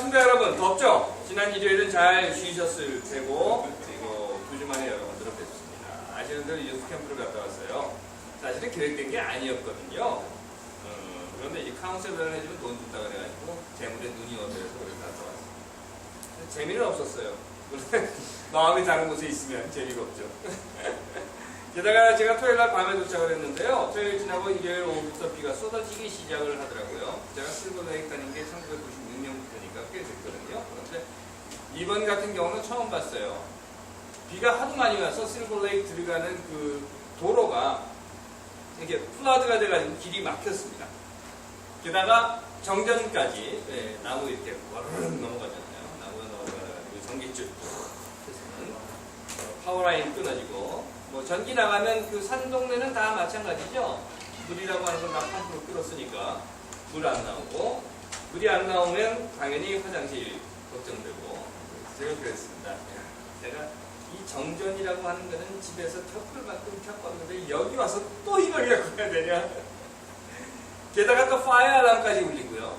반갑습니다 여러분. 덥죠? 지난 일요일은 잘 쉬셨을 테고 그리고 2주 만에 여러분들을 뵙습니다. 아시는 대로 유스 캠프를 갔다 왔어요. 사실은 계획된 게 아니었거든요. 그런데 이제 카운셀러를 해주면 돈 준다고 해가지고 재물에 눈이 어두워서 그렇게 갔다 왔어요. 재미는 없었어요. 마음이 다른 곳에 있으면 재미가 없죠. 게다가 제가 토요일날 밤에 도착을 했는데요. 토요일 지나고 일요일 오후부터 비가 쏟아지기 시작을 하더라고요. 제가 실버레이크 가는 게 1996년부터니까 꽤 됐거든요. 그런데 이번 같은 경우는 처음 봤어요. 비가 하도 많이 와서 실버레이크 들어가는 그 도로가 이렇게 플라드가 돼가지고 길이 막혔습니다. 게다가 정전까지 나무 이렇게 와르르 넘어가잖아요. 나무가 넘어가가지고 전기줄 해서는 파워라인 끊어지고 뭐 전기 나가면 그 산 동네는 다 마찬가지죠. 물이라고 하는 건 다 펌프로 끌었으니까 물 안 나오고 물이 안 나오면 당연히 화장실 걱정되고 제가 그랬습니다. 제가 이 정전이라고 하는 거는 집에서 겪을만큼 겪었는데 여기 와서 또 이걸 겪어야 되냐. 게다가 또 파이어 알람까지 울리고요.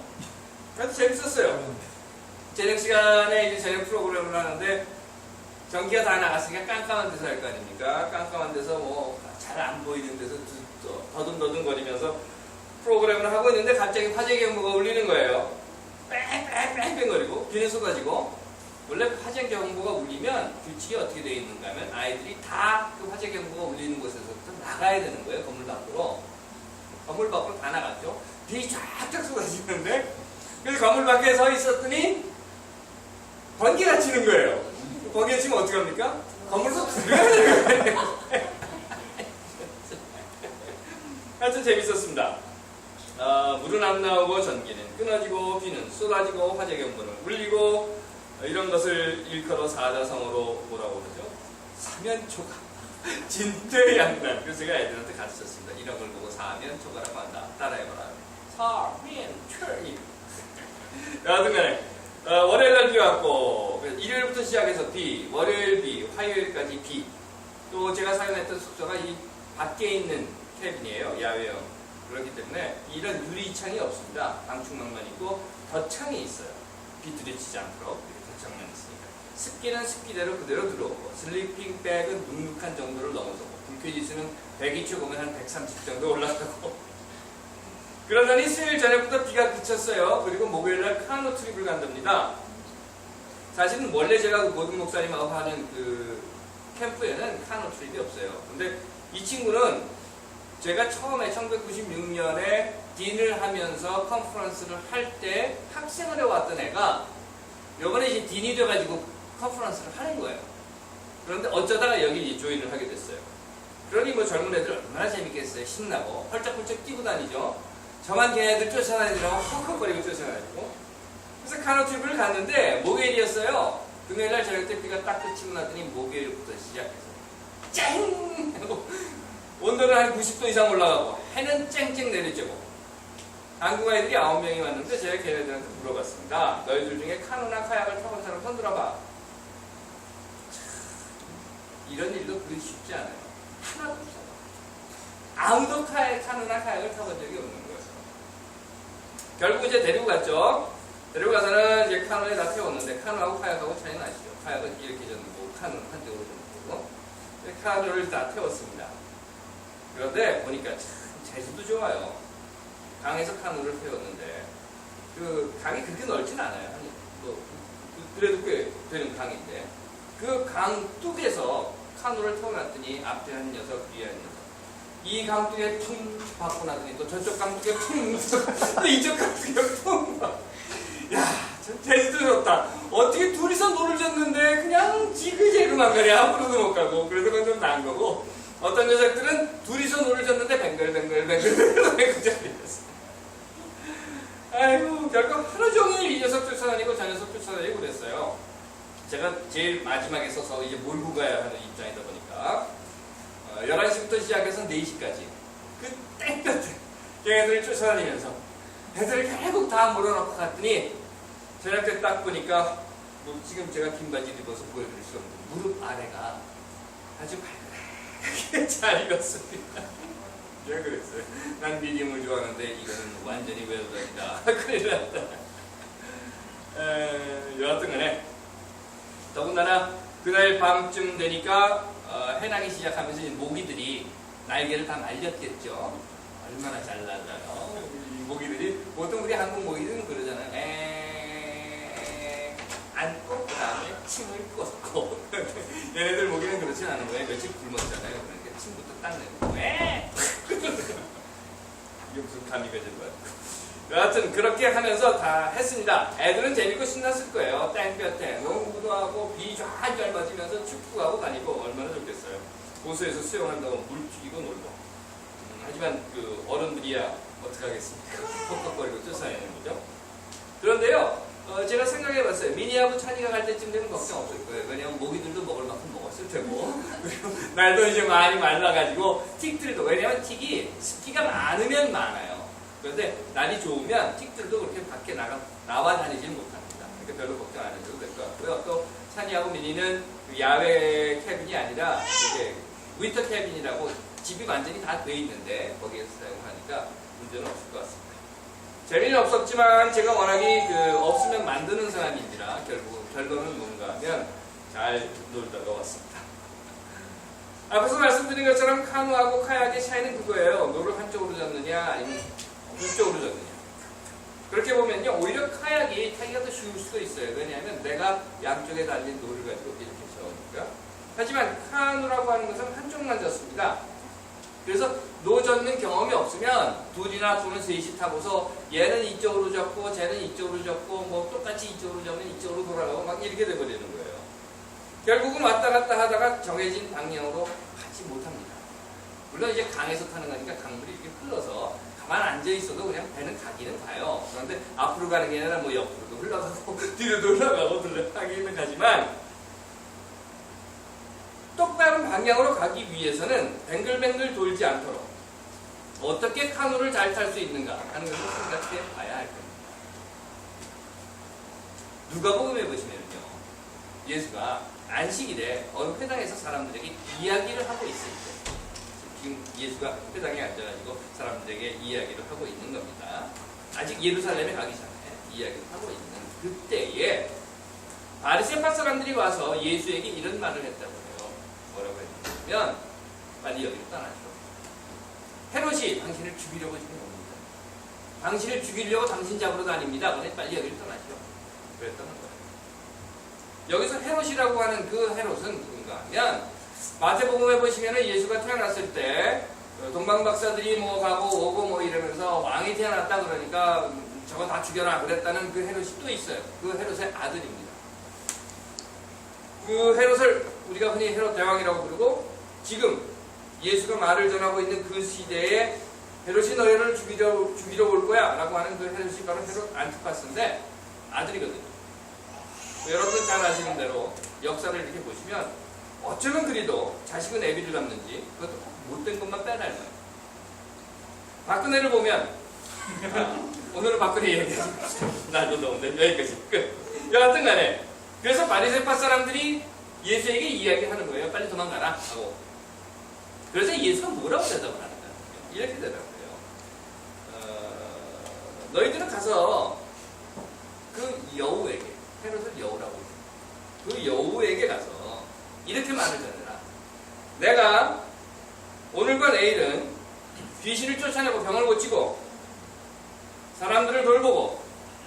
그래도 재밌었어요. 저녁 시간에 이제 저녁 프로그램을 하는데 전기가 다 나갔으니까 깜깜한 데서 할 거 아닙니까? 깜깜한 데서 뭐 잘 안 보이는 데서 더듬더듬거리면서 프로그램을 하고 있는데 갑자기 화재 경보가 울리는 거예요. 뺑뺑뺑뺑거리고 비는 쏟아지고. 원래 화재 경보가 울리면 규칙이 어떻게 되어 있는가 하면 아이들이 다 그 화재 경보가 울리는 곳에서부터 나가야 되는 거예요. 건물 밖으로. 건물 밖으로 다 나갔죠. 비 쫙쫙 쏟아지는데 그래서 건물 밖에 서 있었더니 번개가 치는 거예요. 번개 치면 어떡합니까? 건물에서 들어가야 되는 거예요. 하여튼 재밌었습니다. 물은 안 나오고 전기는 끊어지고 비는 쏟아지고 화재 경보는 울리고 이런 것을 일컬어 사자성어로 뭐라고 그러죠? 사면초가 진퇴양난. 그래서 제가 애들한테 가르쳤습니다. 이런 걸 보고 사면초가라고 한다. 따라해봐라. 사면초이. 여하튼간에 월요일날 비 왔고 일요일부터 시작해서 비, 월요일 비, 화요일까지 비. 또 제가 사용했던 숙소가 이 밖에 있는 캐빈이에요. 야외형. 그렇기 때문에 이런 유리창이 없습니다. 방충망만 있고 덧창이 있어요. 비 들이치지 않도록 덧창만 있으니까. 습기는 습기대로 그대로 들어오고 슬리핑백은 눅눅한 정도를 넘어서고 불쾌지수는 102초 보면 한 130 정도 올라가고 그러더니 수요일 저녁부터 비가 그쳤어요. 그리고 목요일날 카누 트립을 간답니다. 사실은 원래 제가 모든 목사님하고 하는 그 캠프에는 카누 트립이 없어요. 근데 이 친구는 제가 처음에 1996년에 딘을 하면서 컨퍼런스를 할 때 학생을 해왔던 애가 요번에 이제 딘이 돼가지고 컨퍼런스를 하는 거예요. 그런데 어쩌다가 여기 이제 조인을 하게 됐어요. 그러니 뭐 젊은 애들 얼마나 재밌겠어요. 신나고 펄쩍펄쩍 뛰고 다니죠. 저만 걔네들 쫓아다니느라고 헉헉거리고 쫓아다니고. 그래서 카누트립을 갔는데 목요일이었어요. 금요일날 저녁 때 비가 딱 그치고 나더니 목요일부터 시작해서 쨍! 하고 온도는 한 90도 이상 올라가고 해는 쨍쨍 내리쬐고 한국 아이들이 9명이 왔는데 제가 걔네들한테 물어봤습니다. 너희들 중에 카누나 카약을 타본 사람 손 들어봐. 이런 일도 그리 쉽지 않아요. 하나도 없어요. 아무도 카누나 카약을 타본 적이 없는 거예요. 결국 이제 데리고 갔죠. 데리고 가서는 이제 카누에 다 태웠는데 카누하고 카약하고 차이는 아시죠? 카약은 이렇게 젓고 카누는 한쪽으로 젓고 카누를 다 태웠습니다. 그런데 보니까 참 재수도 좋아요. 강에서 카누를 태웠는데 그 강이 그렇게 넓진 않아요. 뭐 그래도 꽤 되는 강인데 그 강 뚝에서 카누를 태워놨더니 앞에 한 녀석 뒤에 한 녀석 이 강둑에 퉁 받고 나더니 또 저쪽 강둑에 퉁 또 이쪽 강둑에 퉁 야, 참 재수도 좋다. 어떻게 둘이서 노를 졌는데 그냥 지그재그만 가래. 앞으로도 못 가고. 그래서 그건 좀 나은 거고 어떤 녀석들은 둘이서 노를 졌는데 뱅글뱅글뱅글뱅글 자리였어. 아이고 결국 하루 종일 이 녀석 쫓아다니고 저 녀석 쫓아다니고 그랬어요. 제가 제일 마지막에 서서 이제 몰고 가야 하는 입장이다 보니까 11시부터 시작해서 4시까지 그 땡볕에 걔네들을 쫓아다니면서 애들을 결국 다 몰아넣고 갔더니 저녁 때 딱 보니까 뭐 지금 제가 긴 바지를 입어서 보여드릴 수 없는 무릎 아래가 아주 발그레하게 잘 익었습니다. 제가 그랬어요. 난 미디움을 좋아하는데 이거는 완전히 웰던이다. 큰일 났다. 여하튼간에 더군다나 그날 밤쯤 되니까 해나기 시작하면서 이 모기들이 날개를 다 말렸겠죠. 얼마나 잘 날라요. 이 모기들이 보통 우리 한국 모기들은 그러잖아요. 안고 그 다음에 침을 꽂고 얘네들 모기는 그렇진 않은 거예요. 며칠 굶었잖아요. 그러니까 침부터 딱 내고 이게 무슨 감이 가지고 여하튼 그렇게 하면서 다 했습니다. 애들은 재밌고 신났을 거예요. 땡볕에 농구도 하고 비 쫙쫙 맞으면서 축구하고 다니고 얼마나 좋겠어요. 호수에서 수영한다고 물 튀기고 놀고. 하지만 그 어른들이야 어떡하겠습니까? 퍽퍽거리고 쫓아내는 거죠. 그런데요, 제가 생각해봤어요. 미니하고 찬이가 갈 때쯤 되면 걱정 없을 거예요. 왜냐면 모기들도 먹을 만큼 먹었을 테고 그리고 날도 이제 많이 말라가지고 틱들도, 왜냐면 틱이 습기가 많으면 많아요. 그런데 날이 좋으면 틱들도 그렇게 밖에 나와 다니지는 못합니다. 그러니까 별로 걱정 안 해도 될 것 같고요. 또 찬이하고 미니는 야외 캐빈이 아니라 이렇게 윈터 캐빈이라고 집이 완전히 다 돼 있는데 거기에서 사용하니까 문제는 없을 것 같습니다. 재미는 없었지만 제가 워낙에 없으면 만드는 사람이라 결론은 뭔가 하면 잘 놀다가 왔습니다. 앞에서 말씀드린 것처럼 카누하고 카약의 차이는 그거예요. 노를 한쪽으로 잡느냐 아니면 이쪽으로 잡느냐. 그렇게 보면요, 오히려 카약이 타기가 더 쉬울 수도 있어요. 왜냐하면 내가 양쪽에 달린 노를 가지고 이렇게 저으니까. 하지만 카누라고 하는 것은 한쪽만 졌습니다. 그래서 노 젓는 경험이 없으면 둘이나 또는 셋이 타고서 얘는 이쪽으로 젓고 쟤는 이쪽으로 젓고 뭐 똑같이 이쪽으로 잡으면 이쪽으로 돌아가고 막 이렇게 돼버리는 거예요. 결국은 왔다 갔다 하다가 정해진 방향으로 가지 못합니다. 물론 이제 강에서 타는 거니까 강물이 이렇게 흘러서 가만 앉아 있어도 그냥 배는 가기는 가요. 그런데 앞으로 가는 게 아니라 뭐 옆으로도 흘러가고 뒤로도 흘러가고 가기는 가지만 똑바른 방향으로 가기 위해서는 뱅글뱅글 돌지 않도록 어떻게 카누를 잘 탈 수 있는가 하는 것을 생각해 봐야 할 겁니다. 누가복음에 보시면요, 예수가 안식일에 어느 회당에서 사람들에게 이야기를 하고 있을 때, 지금 예수가 회당에 앉아가지고 사람들에게 이야기를 하고 있는 겁니다. 아직 예루살렘에 가기 전에 이야기를 하고 있는 그때에 바리새파 사람들이 와서 예수에게 이런 말을 했다고 해요. 뭐라고 했냐면, 빨리 여기를 떠나시오. 헤롯이 당신을 죽이려고 지금 옵니다. 당신을 죽이려고 당신 잡으러 다닙니다. 그래 빨리 여기를 떠나시오. 그랬다는 거예요. 여기서 헤롯이라고 하는 그 헤롯은 누군가 하면, 마태복음에 보시면은 예수가 태어났을 때 동방박사들이 뭐 가고 오고 뭐 이러면서 왕이 태어났다 그러니까 저거 다 죽여라 그랬다는 그 헤롯이 또 있어요. 그 헤롯의 아들입니다. 그 헤롯을 우리가 흔히 헤롯 대왕이라고 부르고, 지금 예수가 말을 전하고 있는 그 시대에 헤롯이 너희를 죽이려 올 거야 라고 하는 그 헤롯이 바로 헤롯 안티파스인데 아들이거든요. 여러분 잘 아시는 대로 역사를 이렇게 보시면 어쩌면 그리도 자식은 애비를 갚는지 그것도 못된 것만 빼닮아요. 박근혜를 보면 오늘은 박근혜 얘기하지 맙시다. 나도 너무 여기까지 끝. 여하튼 간에 그래서 바리새파 사람들이 예수에게 이야기하는 거예요. 빨리 도망가라 하고. 그래서 예수가 뭐라고 대답을 하는 거예요? 이렇게 대답을 해요. 너희들은 가서 그 여우에게, 헤롯을 여우라고 해요. 그 여우에게 가서 이렇게 말을 전해라. 내가 오늘과 내일은 귀신을 쫓아내고 병을 고치고 사람들을 돌보고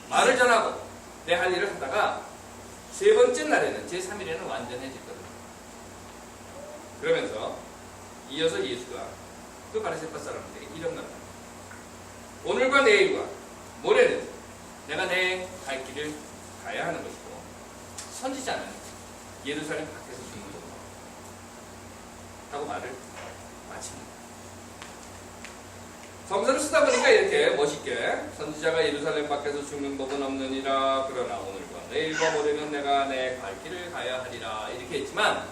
말을 전하고 내 할 일을 하다가 세 번째 날에는 제3일에는 완전해지거든요. 그러면서 이어서 예수가 그 바리새파 사람들에게 이런 말을 합니다. 오늘과 내일과 모레는 내가 내 갈 길을 가야 하는 것이고 선지자는 예루살렘 밖에서 죽는 것이다 하고 말을 마칩니다. 성서를 쓰다 보니까 이렇게 멋있게 선지자가 예루살렘 밖에서 죽는 법은 없느니라. 그러나 오늘과 내일과 모레는 내가 내 갈 길을 가야 하리라. 이렇게 했지만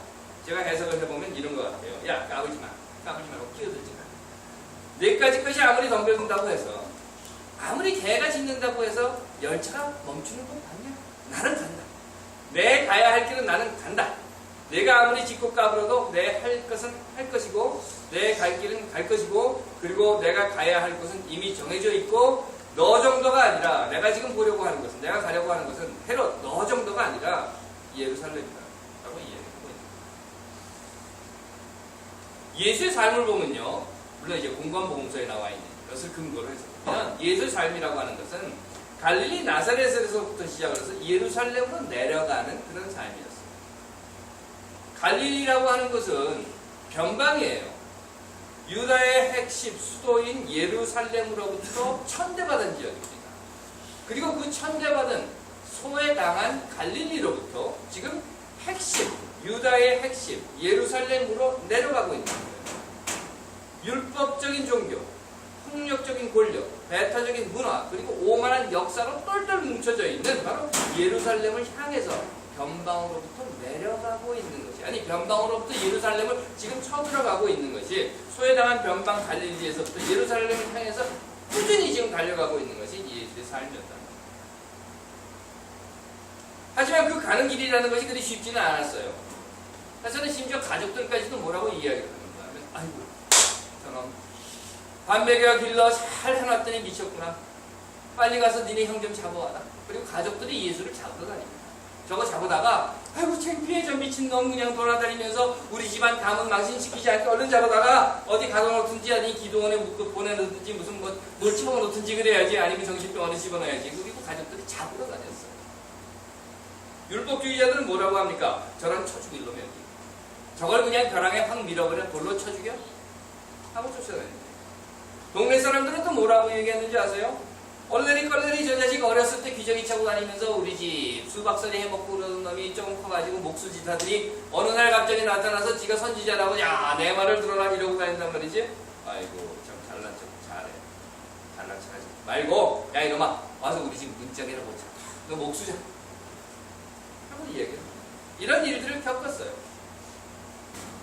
제가 해석을 해보면 이런 것 같아요. 야, 까불지 마. 까불지 말고 끼어들지 마. 내까지 것이 아무리 덤벼든다고 해서, 아무리 개가 짖는다고 해서 열차가 멈추는 건 아니야. 나는 간다. 내 가야 할 길은 나는 간다. 내가 아무리 짖고 까불어도 내 할 것은 할 것이고 내 갈 길은 갈 것이고, 그리고 내가 가야 할 곳은 이미 정해져 있고 너 정도가 아니라 내가 지금 보려고 하는 것은, 내가 가려고 하는 것은 헤롯 너 정도가 아니라 예루살렘이다 라고 이야기하고 있는 거예요. 예수의 삶을 보면요, 물론 이제 공관복음서에 나와 있는 것을 근거로 해서 보면 예수의 삶이라고 하는 것은 갈릴리 나사렛에서부터 시작을 해서 예루살렘으로 내려가는 그런 삶이었어요. 갈릴리라고 하는 것은 변방이에요. 유다의 핵심 수도인 예루살렘으로부터 천대받은 지역입니다. 그리고 그 천대받은 소외당한 갈릴리로부터 지금 핵심, 유다의 핵심 예루살렘으로 내려가고 있는 거예요. 율법적인 종교, 폭력적인 권력, 배타적인 문화, 그리고 오만한 역사로 똘똘 뭉쳐져 있는 바로 예루살렘을 향해서 변방으로부터 내려가고 있는 것이, 아니 변방으로부터 예루살렘을 지금 쳐들어가고 있는 것이, 소외당한 변방 갈릴리에서부터 예루살렘을 향해서 꾸준히 지금 달려가고 있는 것이 예수의 삶이었다. 하지만 그 가는 길이라는 것이 그리 쉽지는 않았어요. 저는 심지어 가족들까지도 뭐라고 이야기를 하는가 하면, 아이고 저놈 반베개와 길러 잘 해놨더니 미쳤구나. 빨리 가서 니네 형 좀 잡아와라. 그리고 가족들이 예수를 잡으러 다닙니다. 저거 잡아다가 아이고 창피해, 저 미친놈 그냥 돌아다니면서 우리 집안 가문 망신시키지 않게 얼른 잡아다가 어디 가둬놓든지, 아니 기도원에 묶어 보내놓든지, 무슨 뭘 채워놓든지 그래야지, 아니면 정신병원에 집어넣어야지. 그리고 가족들이 잡으러 다녔어요. 율법주의자들은 뭐라고 합니까? 저런 쳐 죽일 놈이야. 저걸 그냥 벼랑에 확 밀어버려 돌로 쳐 죽여? 하고 쫓아다닙니다. 동네 사람들은 또 뭐라고 얘기했는지 아세요? 얼레리 저 자식 어렸을 때 귀저귀 차고 다니면서 우리 집 수박서리 해먹고 그러는 놈이 좀 커가지고 목수지사들이 어느 날 갑자기 나타나서 지가 선지자라고 야 내 말을 들어라 이러고 다닌단 말이지. 아이고 참 잘난 척 잘해. 잘난 척 하지 말고 야 이놈아 와서 우리 집 문짝이나 보자. 너 목수자 하고 이야기해. 이런 일들을 겪었어요.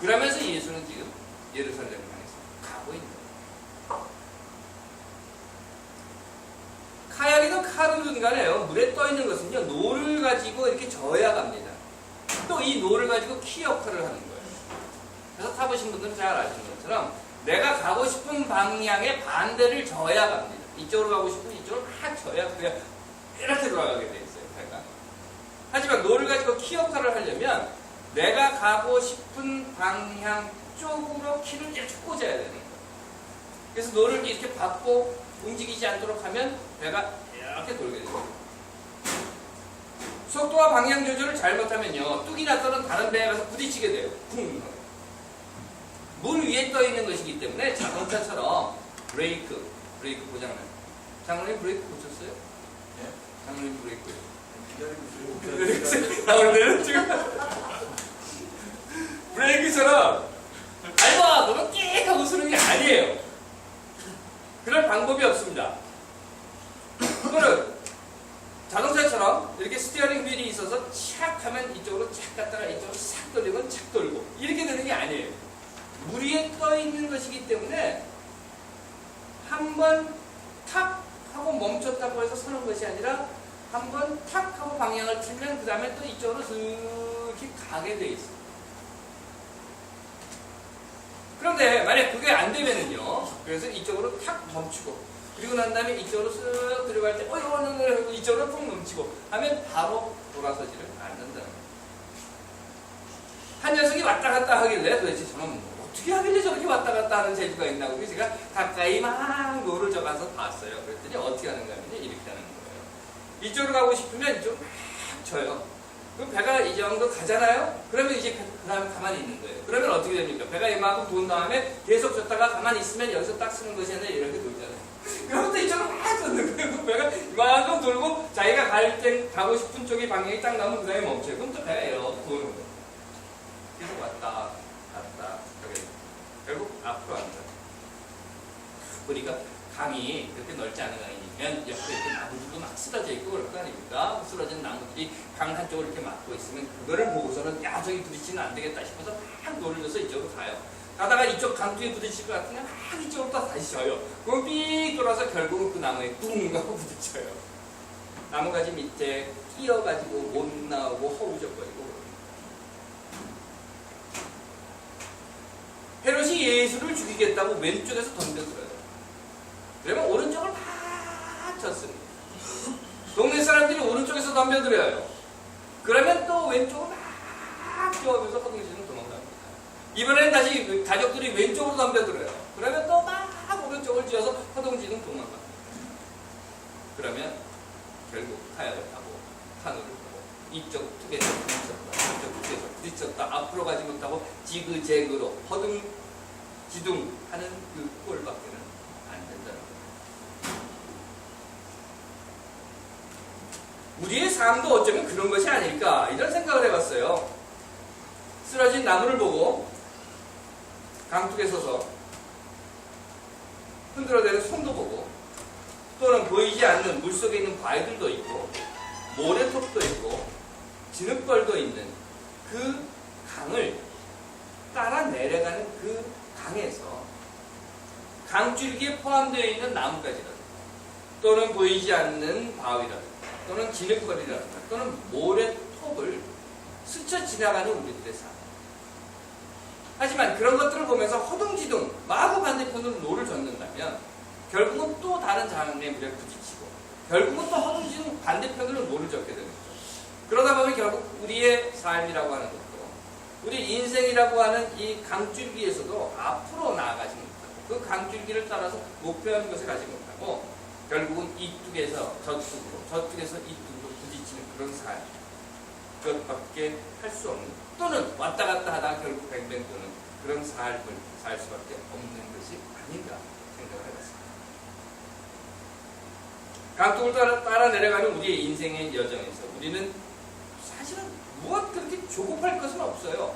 그러면서 예수는 지금 예루살렘을 향해서 가고 있는 거예요. 카약이든 카르든 간에요, 물에 떠 있는 것은요, 노를 가지고 이렇게 저어야 갑니다. 또 이 노를 가지고 키 역할을 하는 거예요. 그래서 타보신 분들은 잘 아시는 것처럼 내가 가고 싶은 방향의 반대를 저어야 갑니다. 이쪽으로 가고 싶으면 이쪽으로 막 저어야 그냥 이렇게 돌아가게 돼 있어요, 배가. 하지만 노를 가지고 키 역할을 하려면 내가 가고 싶은 방향 쪽으로 키를 이렇게 꽂아야 되는 거예요. 그래서 노를 이렇게 받고 움직이지 않도록 하면 배가 이렇게 돌게 됩니다. 속도와 방향 조절을 잘못하면요, 뚝이 났다는 다른 배에 가서 부딪히게 돼요. 쿵! 물 위에 떠 있는 것이기 때문에 자동차처럼 브레이크 고장나요. 장로님 브레이크 고쳤어요? 네? 장로님 브레이크요. 나오는데요 지금? 브레이크처럼 밟아! 너무 끽 하고 쓰는 게 아니에요. 그럴 방법이 없습니다. 그거는 자동차처럼 이렇게 스티어링 휠이 있어서 착 하면 이쪽으로 착 갔다가 이쪽으로 싹 돌리면 착 돌고 이렇게 되는 게 아니에요. 물 위에 떠 있는 것이기 때문에 한번 탁 하고 멈췄다고 해서 서는 것이 아니라 한번 탁 하고 방향을 틀면 그 다음에 또 이쪽으로 이렇게 가게 돼 있어요. 그런데 만약 그게 안 되면은요, 그래서 이쪽으로 탁 멈추고, 그리고 난 다음에 이쪽으로 쓱 들어갈 때, 이쪽으로 푹 멈추고 하면 바로 돌아서지를 않는다는 거예요. 한 녀석이 왔다 갔다 하길래 도대체 저는 어떻게 하길래 저렇게 왔다 갔다 하는 재주가 있나고, 그래서 제가 가까이 막 노를 적어서 봤어요. 그랬더니 어떻게 하는가 하면 이렇게 하는 거예요. 이쪽으로 가고 싶으면 이쪽으로 막 쳐요. 그럼 배가 이 정도 가잖아요? 그러면 이제 그 다음에 가만히 있는 거예요. 그러면 어떻게 됩니까? 배가 이만큼 돈 다음에 계속 줬다가 가만히 있으면 여기서 딱 쓰는 것이 아니라 이렇게 돌잖아요. 그러면 또 이쪽으로 막 줬는 거예요. 배가 이만큼 돌고 자기가 가고 싶은 쪽의 방향이 딱 나오면 그 다음에 멈춰요. 그럼 또 배가 이렇게 도는 거예요. 계속 왔다 갔다 하게 돼요. 결국 앞으로 안 가요. 보니까 강이 그렇게 넓지 않은 강이면 옆에 이렇게 나무들도 막 쓰러져 있고 그럴 거 아닙니까? 쓰러진 나무들이 강 한쪽을 이렇게 막고 있으면 그거를 보고서는 야 저기 부딪히면 안 되겠다 싶어서 막 노를 져서 이쪽으로 가요. 가다가 이쪽 강뒤에 부딪힐 것 같으면 막 이쪽으로 또 다시 져요. 그럼 삑 돌아서 결국은 그 나무에 뚱 하고 부딪혀요. 나무가지 밑에 끼어가지고 못 나오고 허우적거리고. 헤롯이 예수를 죽이겠다고 왼쪽에서 덤벼들어요. 그러면 오른쪽을 막 쳤습니다. 동네 사람들이 오른쪽에서 덤벼들어요. 그러면 또 왼쪽으로 막 뛰어오면서 허둥지둥 도망갑니다. 이번에는 다시 가족들이 왼쪽으로 덤벼들어요. 그러면 또 막 오른쪽을 쥐어서 허둥지둥 도망갑니다. 그러면 결국 타협을 하고 하늘을 보고 이쪽 툭에서 부딪혔다, 이쪽 툭에서 부딪혔다, 앞으로 가지 못하고 지그재그로 허둥지둥 하는 그 꼴밖에는 안 된다는 거예요. 우리의 삶도 어쩌면 그런 것이 아닐까 이런 생각을 해봤어요. 쓰러진 나무를 보고 강둑에 서서 흔들어대는 손도 보고 또는 보이지 않는 물속에 있는 바위들도 있고 모래톱도 있고 진흙벌도 있는 그 강을 따라 내려가는 그 강에서 강줄기에 포함되어 있는 나뭇가지라든가 또는 보이지 않는 바위라든가 또는 진흙벌이라든가 또는 모래톱을 스쳐 지나가는 우리들의 삶. 하지만 그런 것들을 보면서 허둥지둥 마구 반대편으로 노를 젓는다면 결국은 또 다른 장애물에 부딪히고 결국은 또 허둥지둥 반대편으로 노를 젓게 되는 거죠. 그러다 보면 결국 우리의 삶이라고 하는 것도 우리 인생이라고 하는 이 강줄기에서도 앞으로 나아가지 못하고 그 강줄기를 따라서 목표한 것을 가지 못하고 결국은 이쪽에서 저쪽으로 저쪽에서 이쪽으로 부딪히는 그런 삶 그것밖에 할 수 없는 또는 왔다 갔다 하다가 결국 뱅뱅 도는 그런 삶을 살 수밖에 없는 것이 아닌가 생각을 해봤습니다. 강둑을 따라 내려가는 우리의 인생의 여정에서 우리는 사실은 무엇 그렇게 조급할 것은 없어요.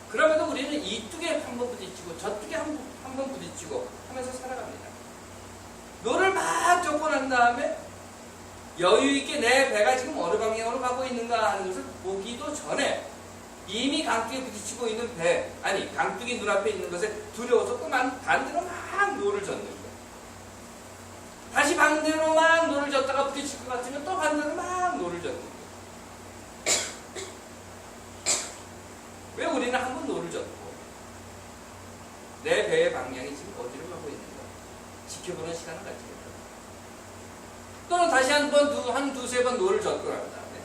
그럼에도 우리는 이쪽에 한번 부딪히고 저쪽에 한번 부딪히고 하면서 살아갑니다. 노를 막 젓고 난 다음에 여유있게 내 배가 지금 어느 방향으로 가고 있는가 하는 것을 보기도 전에 이미 강둑에 부딪히고 있는 배, 아니 강둑이 눈앞에 있는 것에 두려워서 또 반대로 막 노를 젓는 거예요. 다시 반대로 막 노를 젓다가 부딪힐 것 같으면 또 반대로 막 노를 젓는 거예요. 왜 우리는 한번 노를 젓고 내 배의 방향이 지금 어디로 가고 있는가 지켜보는 시간을 갖지 못합니다. 또는 다시 한 두세 번 노를 젓고 난 다음에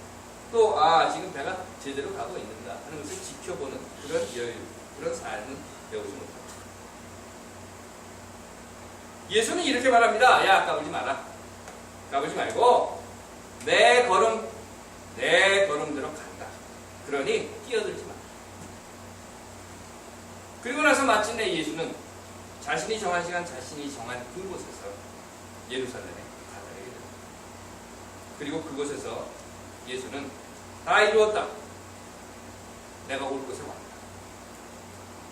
또 지금 배가 제대로 가고 있는가 하는 것을 지켜보는 그런 여유, 그런 삶은 배우지 못합니다. 예수는 이렇게 말합니다. 야, 까불지 마라. 까불지 말고 내 걸음대로 간다. 그러니 끼어들지 마. 그리고 나서 마침내 예수는 자신이 정한 시간, 자신이 정한 그곳에서 예루살렘에 가게 됩니다. 그리고 그곳에서 예수는 다 이루었다. 내가 올 곳에 왔다.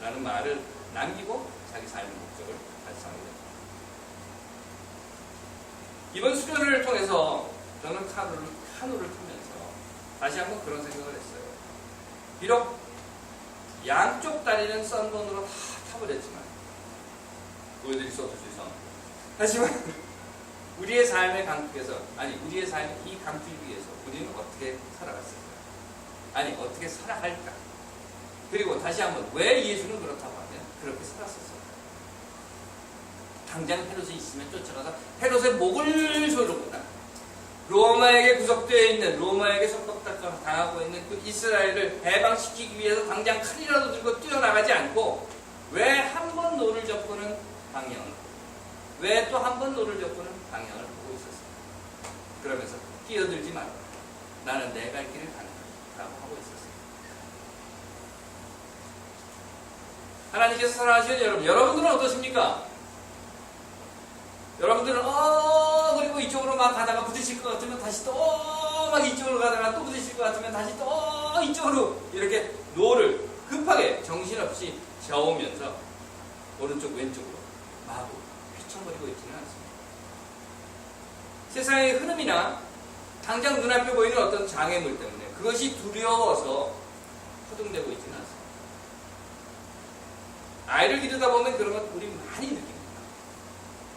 라는 말을 남기고 자기 삶의 목적을 달성하게 됩니다. 이번 수련을 통해서 저는 카누를 타면서 다시 한번 그런 생각을 했어요. 비록 양쪽 다리는 썬본으로 다 타버렸지만 보여드릴 수 없을 수 있어. 하지만 우리의 삶의 강둑에서 우리의 삶의 이 강줄기에서 우리는 어떻게 살아갔을까? 아니 어떻게 살아갈까? 그리고 다시 한번 왜 예수는 그렇다고 하면 그렇게 살았었을까? 당장 헤롯이 있으면 쫓아가서 헤롯의 목을 조르거나 로마에게 구속되어 있는 로마에게 속박당하고 있는 그 이스라엘을 해방시키기 위해서 당장 칼이라도 들고 뛰어나가지 않고 왜 한 번 노를 젓고는 방향을 왜 또 한 번 노를 젓고는 방향을 보고 있었을까? 그러면서 끼어들지 말라. 나는 내 갈 길을 간다 라고 하고 있었어요. 하나님께서 사랑하시는 여러분들은 어떠십니까? 여러분들은 그리고 이쪽으로 막 가다가 부딪힐 것 같으면 다시 또 막 이쪽으로 가다가 또 부딪힐 것 같으면 다시 또 이쪽으로 이렇게 노를 급하게 정신없이 저으면서 오른쪽 왼쪽으로 마구 휘청거리고 있지는 않습니다. 세상의 흐름이나 당장 눈앞에 보이는 어떤 장애물 때문에 그것이 두려워서 허둥대고 있지는 않습니다. 아이를 기르다 보면 그런 것 우리 많이 느낍니다.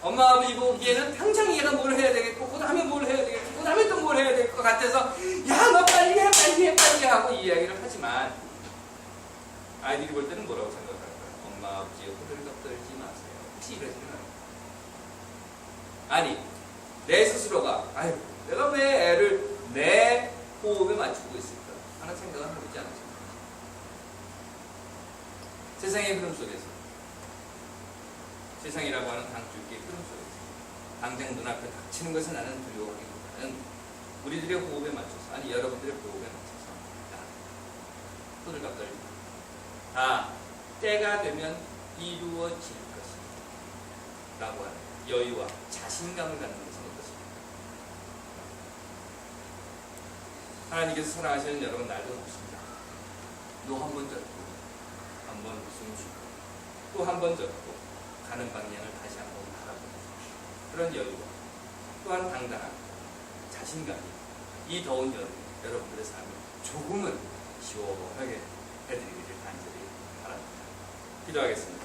엄마 아버지 보기에는 당장 얘가 뭘 해야 되겠고 그 다음에 뭘 해야 되겠고 그 다음에 또 뭘 해야 될 것 같아서 야 너 빨리 해 하고 이야기를 하지만 아이들이 볼 때는 뭐라고 생각할까요? 엄마 아버지 호들갑 떨지 마세요. 혹시 이러시면 아니 내 스스로가 아유 내가 왜 애를 내 호흡에 맞추고 있을까 하는 생각을 해보지 않았습니까? 세상의 흐름 속에서 세상이라고 하는 강줄기의 흐름 속에서 당장 눈앞에 닥치는 것은 나는 두려워하기보다는 우리들의 호흡에 맞춰서 아니 여러분들의 호흡에 맞춰서 손을 가까이 때가 되면 이루어질 것입니다 라고 하는 여유와 자신감을 갖는 것은 어떻습니까? 하나님께서 사랑하시는 여러분 날도 높습니다. 또 한 번 젖고 한 번 숨 쉬고 또 한 번 젖고 가는 방향을 다시 한 번 바라보는 그런 여유와 또한 당당한 자신감이 이 더운 여름 여러분들의 삶을 조금은 시원하게 해드리기를 간절히 바랍니다. 기도하겠습니다.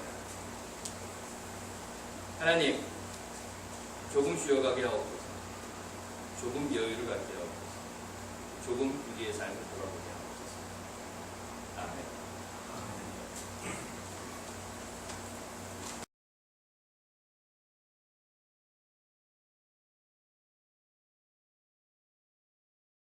하나님, 조금 쉬어가게 하옵소서. 조금 여유를 갖게 하옵소서. 조금 우리의 삶을 돌아보게 하옵소서. 아멘.